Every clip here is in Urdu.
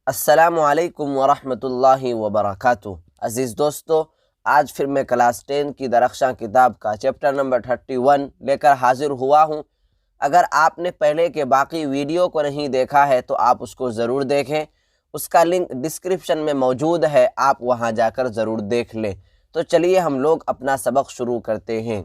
السلام علیکم ورحمۃ اللہ وبرکاتہ۔ عزیز دوستو، آج پھر میں کلاس 10 کی درخشاں کتاب کا چیپٹر نمبر 31 لے کر حاضر ہوا ہوں۔ اگر آپ نے پہلے کے باقی ویڈیو کو نہیں دیکھا ہے تو آپ اس کو ضرور دیکھیں، اس کا لنک ڈسکرپشن میں موجود ہے، آپ وہاں جا کر ضرور دیکھ لیں۔ تو چلیے ہم لوگ اپنا سبق شروع کرتے ہیں۔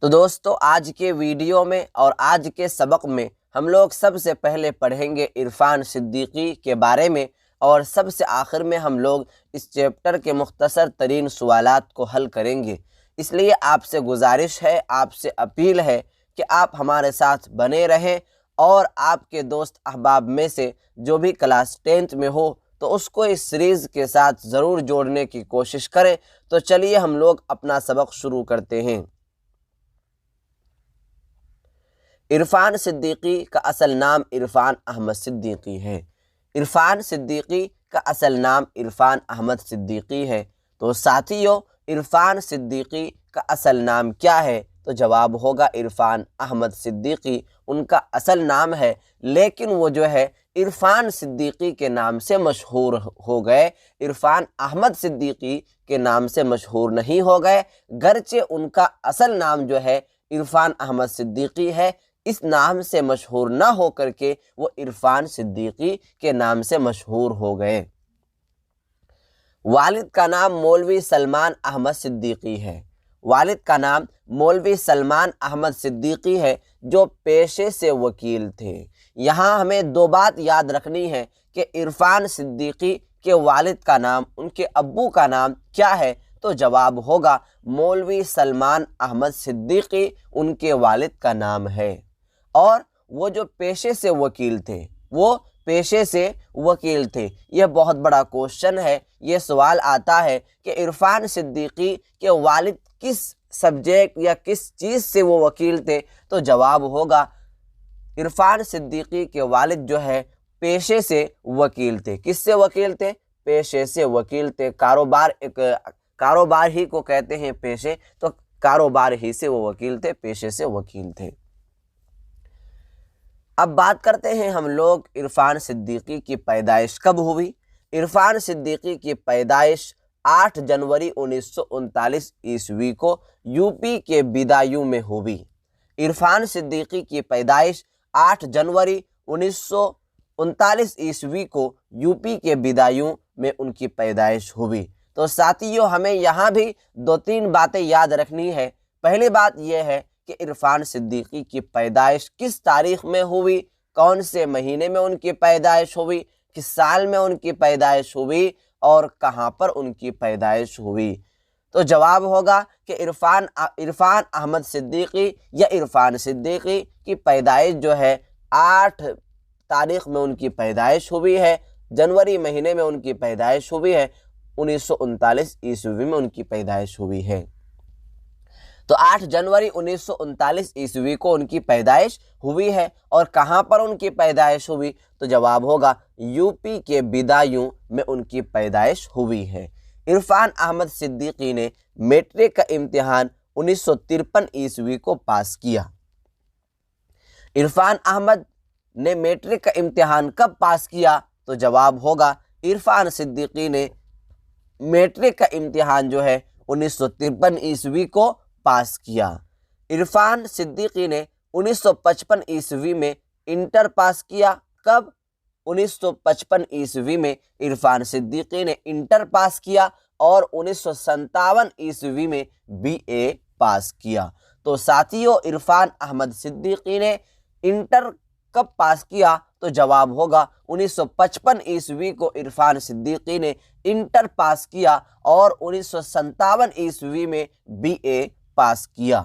تو دوستو، آج کے ویڈیو میں اور آج کے سبق میں ہم لوگ سب سے پہلے پڑھیں گے عرفان صدیقی کے بارے میں، اور سب سے آخر میں ہم لوگ اس چیپٹر کے مختصر ترین سوالات کو حل کریں گے۔ اس لیے آپ سے گزارش ہے، آپ سے اپیل ہے کہ آپ ہمارے ساتھ بنے رہیں، اور آپ کے دوست احباب میں سے جو بھی کلاس 10th میں ہو تو اس کو اس سیریز کے ساتھ ضرور جوڑنے کی کوشش کریں۔ تو چلیے ہم لوگ اپنا سبق شروع کرتے ہیں۔ عرفان صدیقی کا اصل نام عرفان احمد صدیقی ہے۔ عرفان صدیقی کا اصل نام عرفان احمد صدیقی ہے۔ تو ساتھیو، عرفان صدیقی کا اصل نام کیا ہے؟ تو جواب ہوگا عرفان احمد صدیقی ان کا اصل نام ہے، لیکن وہ جو ہے عرفان صدیقی کے نام سے مشہور ہو گئے، عرفان احمد صدیقی کے نام سے مشہور نہیں ہو گئے، گرچہ ان کا اصل نام جو ہے عرفان احمد صدیقی ہے۔ اس نام سے مشہور نہ ہو کر کے وہ عرفان صدیقی کے نام سے مشہور ہو گئے۔ والد کا نام مولوی سلمان احمد صدیقی ہے۔ والد کا نام مولوی سلمان احمد صدیقی ہے، جو پیشے سے وکیل تھے۔ یہاں ہمیں دو بات یاد رکھنی ہے کہ عرفان صدیقی کے والد کا نام، ان کے ابو کا نام کیا ہے؟ تو جواب ہوگا مولوی سلمان احمد صدیقی ان کے والد کا نام ہے۔ اور وہ جو پیشے سے وکیل تھے، وہ پیشے سے وکیل تھے۔ یہ بہت بڑا کوشچن ہے، یہ سوال آتا ہے کہ عرفان صدیقی کے والد کس سبجیکٹ یا کس چیز سے وہ وکیل تھے؟ تو جواب ہوگا عرفان صدیقی کے والد جو ہے پیشے سے وکیل تھے۔ کس سے وکیل تھے؟ پیشے سے وکیل تھے۔ کاروبار ہی کو کہتے ہیں پیشے، تو کاروبار ہی سے وہ وکیل تھے، پیشے سے وکیل تھے۔ اب بات کرتے ہیں ہم لوگ عرفان صدیقی کی پیدائش کب ہوئی۔ عرفان صدیقی کی پیدائش 8 جنوری 1939 عیسوی کو یو پی کے بدایوں میں ہوئی۔ عرفان صدیقی کی پیدائش 8 جنوری 1939 عیسوی کو یو پی کے بدایوں میں ان کی پیدائش ہوئی۔ تو ساتھیو، ہمیں یہاں بھی 2-3 باتیں یاد رکھنی ہے۔ پہلی بات یہ ہے کہ عرفان صدیقی کی پیدائش کس تاریخ میں ہوئی، کون سے مہینے میں ان کی پیدائش ہوئی، کس سال میں ان کی پیدائش ہوئی، اور کہاں پر ان کی پیدائش ہوئی؟ تو جواب ہوگا کہ عرفان احمد صدیقی یا عرفان صدیقی کی پیدائش جو ہے 8 تاریخ میں ان کی پیدائش ہوئی ہے، جنوری مہینے میں ان کی پیدائش ہوئی ہے، 1939 عیسوی میں ان کی پیدائش ہوئی ہے۔ تو 8 جنوری 1939 عیسوی کو ان کی پیدائش ہوئی ہے، اور کہاں پر ان کی پیدائش ہوئی؟ تو جواب ہوگا یو پی کے بدایوں میں ان کی پیدائش ہوئی ہے۔ عرفان احمد صدیقی نے میٹرک کا امتحان 1953 عیسوی کو پاس کیا۔ عرفان احمد نے میٹرک کا امتحان کب پاس کیا؟ تو جواب ہوگا عرفان صدیقی نے میٹرک کا امتحان جو ہے 1953 عیسوی کو پاس کیا۔ عرفان صدیقی نے 1955 عیسوی میں انٹر پاس کیا۔ کب؟ 1955 عیسوی میں عرفان صدیقی نے انٹر پاس کیا، اور 1957 عیسوی میں بی اے پاس کیا۔ تو ساتھیو، عرفان احمد صدیقی نے انٹر کب پاس کیا؟ تو جواب ہوگا 1955 عیسوی کو عرفان صدیقی نے انٹر پاس کیا، اور 1957 عیسوی میں بی اے پاس کیا۔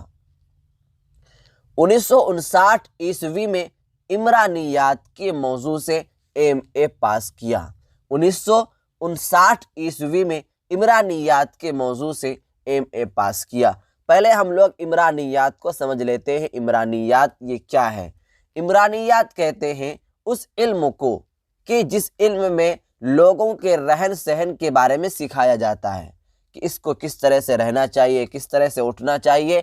1959 عیسوی میں عمرانیات کے موضوع سے ایم اے پاس کیا۔ 1959 عیسوی میں عمرانیات کے موضوع سے ایم اے پاس کیا۔ پہلے ہم لوگ عمرانیات کو سمجھ لیتے ہیں۔ عمرانیات یہ کیا ہے؟ عمرانیات کہتے ہیں اس علم کو کہ جس علم میں لوگوں کے رہن سہن کے بارے میں سکھایا جاتا ہے، کہ اس کو کس طرح سے رہنا چاہیے، کس طرح سے اٹھنا چاہیے،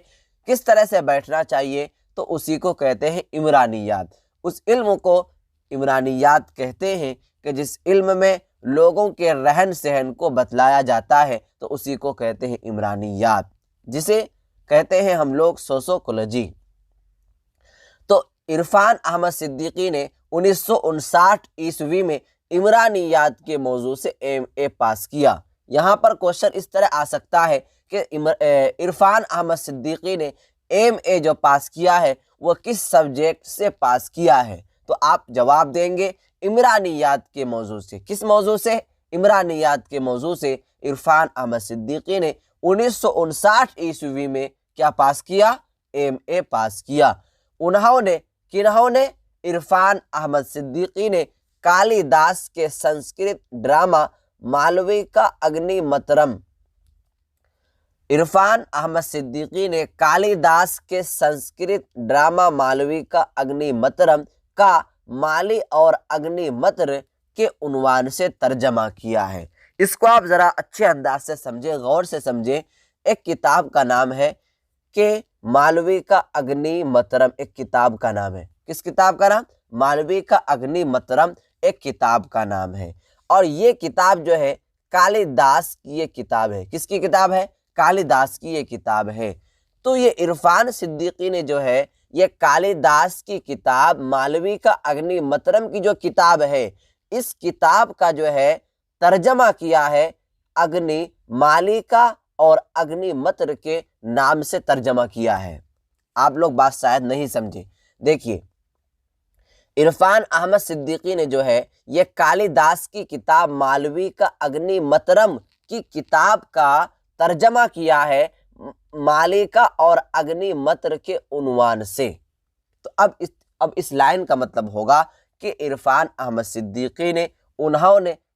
کس طرح سے بیٹھنا چاہیے، تو اسی کو کہتے ہیں عمرانیات۔ اس علم کو عمرانیات کہتے ہیں کہ جس علم میں لوگوں کے رہن سہن کو بتلایا جاتا ہے تو اسی کو کہتے ہیں عمرانیات، جسے کہتے ہیں ہم لوگ سوسیولوجی۔ تو عرفان احمد صدیقی نے 1959 عیسوی میں عمرانیات کے موضوع سے ایم اے پاس کیا۔ یہاں پر کوشچن اس طرح آ سکتا ہے کہ عرفان احمد صدیقی نے ایم اے جو پاس کیا ہے وہ کس سبجیکٹ سے پاس کیا ہے؟ تو آپ جواب دیں گے عمرانیات کے موضوع سے۔ کس موضوع سے؟ عمرانیات کے موضوع سے عرفان احمد صدیقی نے 1959 عیسوی میں کیا پاس کیا؟ ایم اے پاس کیا۔ کنہوں نے؟ عرفان احمد صدیقی نے کالی داس کے سنسکرت ڈرامہ مالوی کا اگنی مترم، عرفان احمد صدیقی نے کالی داس کے سنسکرت ڈرامہ مالوی کا اگنی مترم کا مالی اور اگنی متر کے عنوان سے ترجمہ کیا ہے۔ اس کو آپ ذرا اچھے انداز سے سمجھیں، غور سے سمجھیں۔ ایک کتاب کا نام ہے کہ مالوی کا اگنی مترم، ایک کتاب کا نام ہے۔ کس کتاب کا نام؟ مالوی کا اگنی مترم ایک کتاب کا نام ہے، اور یہ کتاب جو ہے کالی داس کی یہ کتاب ہے۔ کس کی کتاب ہے؟ کالی داس کی یہ کتاب ہے۔ تو یہ عرفان صدیقی نے جو ہے یہ کالی داس کی کتاب مالوی کا اگنی مترم کی جو کتاب ہے، اس کتاب کا جو ہے ترجمہ کیا ہے اگنی مالی کا اور اگنی متر کے نام سے ترجمہ کیا ہے۔ آپ لوگ بات شاید نہیں سمجھے۔ دیکھیے، عرفان احمد صدیقی نے جو ہے یہ کالی داس کی کتاب مالوی کا اگنی مترم کی کتاب کا ترجمہ کیا ہے مالی کا اور اگنی متر کے عنوان سے۔ تو اب اس لائن کا مطلب ہوگا کہ عرفان احمد صدیقی نے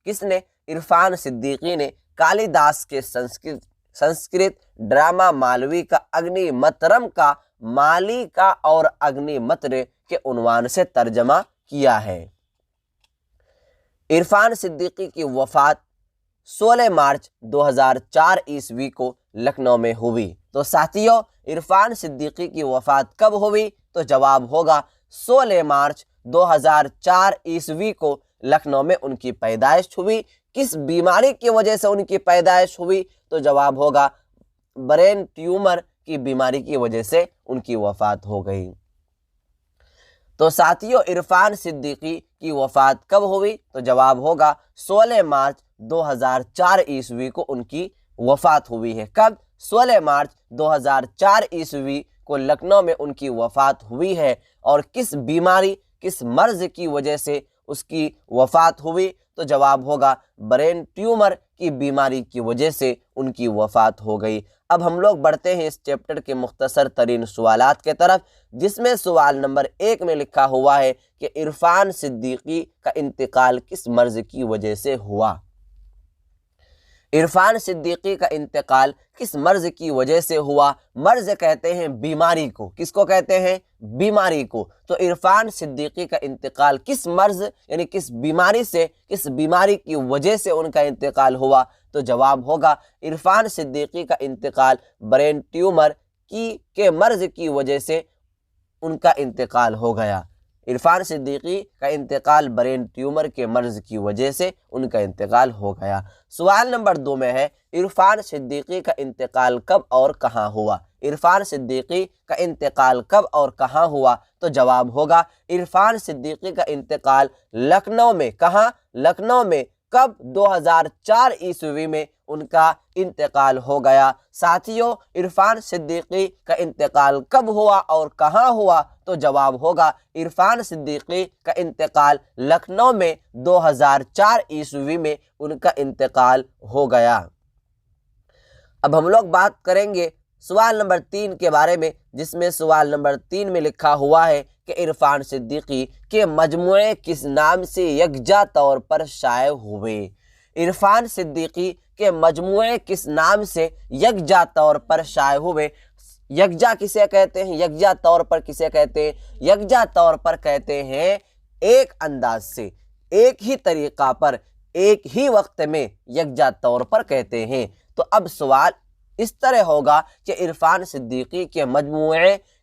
کس نے؟ عرفان صدیقی نے کالی داس کے سنسکرت ڈرامہ مالوی کا اگنی مترم کا مالی کا اور اگنی متر کے عنوان سے ترجمہ کیا ہے۔ عرفان صدیقی کی وفات 16 مارچ 2004 عیسوی کو لکھنؤ میں ہوئی۔ تو ساتھیوں، عرفان صدیقی کی وفات کب ہوئی؟ تو جواب ہوگا 16 مارچ 2004 عیسوی کو لکھنؤ میں ان کی پیدائش ہوئی۔ کس بیماری کی وجہ سے ان کی پیدائش ہوئی؟ تو جواب ہوگا برین ٹیومر کی بیماری کی وجہ سے ان کی وفات ہو گئی۔ تو ساتھیوں، عرفان صدیقی کی وفات کب ہوئی؟ تو جواب ہوگا 16 مارچ 2004 عیسوی کو ان کی وفات ہوئی ہے۔ کب؟ 16 مارچ 2004 عیسوی کو لکھنؤ میں ان کی وفات ہوئی ہے۔ اور کس بیماری، کس مرض کی وجہ سے اس کی وفات ہوئی؟ تو جواب ہوگا برین ٹیومر کی بیماری کی وجہ سے ان کی وفات ہو گئی۔ اب ہم لوگ بڑھتے ہیں اس چیپٹر کے مختصر ترین سوالات کے طرف، جس میں سوال نمبر 1 میں لکھا ہوا ہے کہ عرفان صدیقی کا انتقال کس مرض کی وجہ سے ہوا؟ عرفان صدیقی کا انتقال کس مرض کی وجہ سے ہوا؟ مرض کہتے ہیں بیماری کو۔ کس کو کہتے ہیں؟ بیماری کو۔ تو عرفان صدیقی کا انتقال کس مرض یعنی کس بیماری سے، کس بیماری کی وجہ سے ان کا انتقال ہوا؟ تو جواب ہوگا عرفان صدیقی کا انتقال برین ٹیومر کے مرض کی وجہ سے ان کا انتقال ہو گیا۔ عرفان صدیقی کا انتقال برین ٹیومر کے مرض کی وجہ سے ان کا انتقال ہو گیا۔ سوال نمبر 2 میں ہے عرفان صدیقی کا انتقال کب اور کہاں ہوا؟ عرفان صدیقی کا انتقال کب اور کہاں ہوا؟ تو جواب ہوگا عرفان صدیقی کا انتقال لکھنؤ میں۔ کہاں؟ لکھنؤ میں۔ کب؟ 2004 عیسوی میں ان کا انتقال ہو گیا۔ ساتھیوں، عرفان صدیقی کا انتقال کب ہوا اور کہاں ہوا؟ تو جواب ہوگا عرفان صدیقی کا انتقال لکھنؤ میں 2004 عیسوی میں ان کا انتقال ہو گیا۔ اب ہم لوگ بات کریں گے سوال نمبر 3 کے بارے میں، جس میں سوال نمبر 3 میں لکھا ہوا ہے کہ عرفان صدیقی کے مجموعے کس نام سے یکجا طور پر شائع ہوئے؟ عرفان صدیقی کے مجموعے کس نام سے یکجا طور پر شائع ہوئے؟ یکجا کسے کہتے ہیں؟ یکجا طور پر کسے کہتے ہیں؟ یکجا طور پر کہتے ہیں ایک انداز سے، ایک ہی طریقہ پر، ایک ہی وقت میں یکجا طور پر کہتے ہیں۔ تو اب سوال اس طرح ہوگا کہ عرفان صدیقی کے مجموعے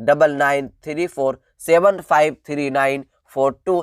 9934753942।